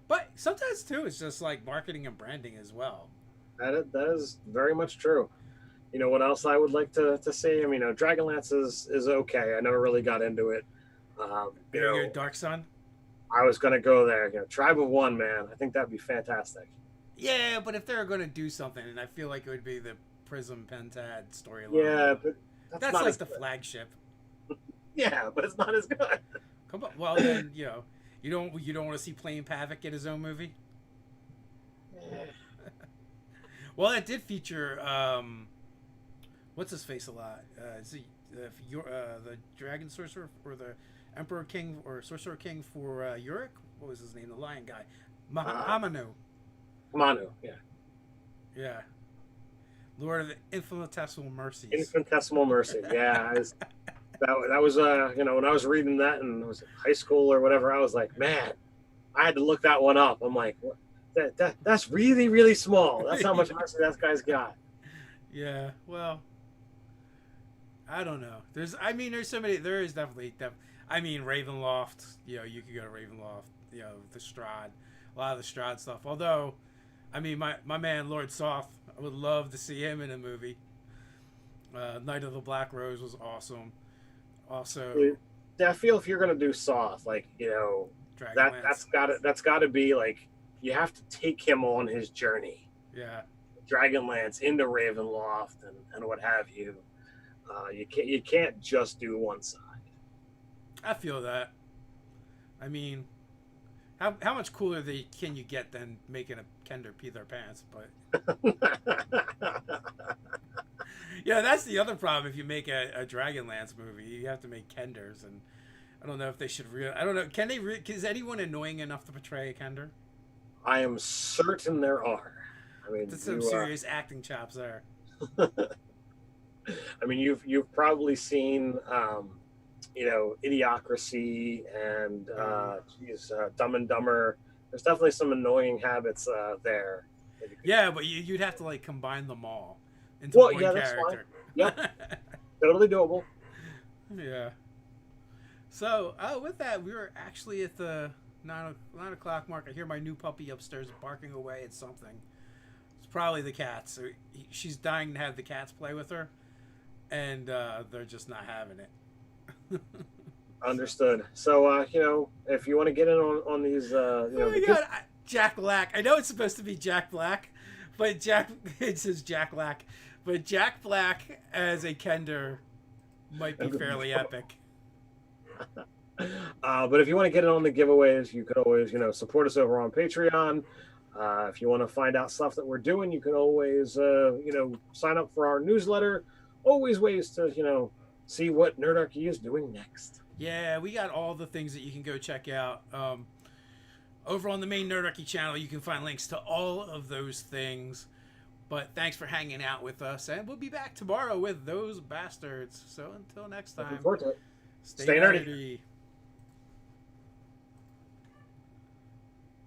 But sometimes too, it's just like marketing and branding as well. That is very much true. You know what else I would like to see? I mean, Dragonlance is okay. I never really got into it. You You're know, Dark Sun. I was gonna go there. You know, Tribe of One, man. I think that'd be fantastic. Yeah, but if they're going to do something, and I feel like it would be the Prism Pentad storyline. Yeah, but that's That's not like as the good. flagship. Yeah, but it's not as good. Come on. Well, then you don't want to see Plain Pavic get his own movie. Well, it did feature what's his face a lot. Is he the Dragon Sorcerer or the Emperor King or Sorcerer King for Yorick? What was his name? The Lion guy, Uh, Hamanu. Manu, yeah. Yeah, Lord of the Infinitesimal Mercies. Infinitesimal Mercy. Yeah, that was you know, when I was reading that and I was in high school or whatever, I was like, man, I had to look that one up. I'm like, what? That's really really small. That's how much mercy that guy's got. Yeah. Well, I don't know. There's so many. There is definitely. I mean, Ravenloft. You could go to Ravenloft. The Strahd. A lot of the Strahd stuff. Although, I mean, my man Lord Soth. I would love to see him in a movie. Night of the Black Rose was awesome. Also, Yeah, I feel if you're gonna do Soth, like, you know, Dragonlance. that's gotta be like, you have to take him on his journey. Yeah. Dragonlance into Ravenloft and what have you. You can't just do one side. I feel that. I mean, how much cooler can you get than making a Kender pee their pants? But that's the other problem. If you make a Dragonlance movie, you have to make Kenders, and I don't know if they should I don't know. Can they? Is anyone annoying enough to portray a Kender? I am certain there are. I mean, That's some serious acting chops there. I mean, you've probably seen, Idiocracy and Dumb and Dumber. There's definitely some annoying habits there. Yeah, but you'd have to like combine them all into Well, one yeah, that's character. fine. Yep, totally doable. Yeah. So, with that, we were actually at the 9 o'clock mark. I hear my new puppy upstairs barking away at something. It's probably the cats. So she's dying to have the cats play with her, and they're just not having it. Understood. So, if you want to get in on these, Oh my god, Jack Black. I know it's supposed to be Jack Black, but it says Jack Black. But Jack Black as a Kender might be fairly epic. But if you want to get in on the giveaways, you could always, support us over on Patreon. If you want to find out stuff that we're doing, you can always, sign up for our newsletter. Always ways to, see what Nerdarchy is doing next. Yeah, we got all the things that you can go check out. Over on the main Nerdarchy channel, you can find links to all of those things. But thanks for hanging out with us, and we'll be back tomorrow with those bastards. So until next time, Looking forward to it. stay Stay nerdy. nerdy.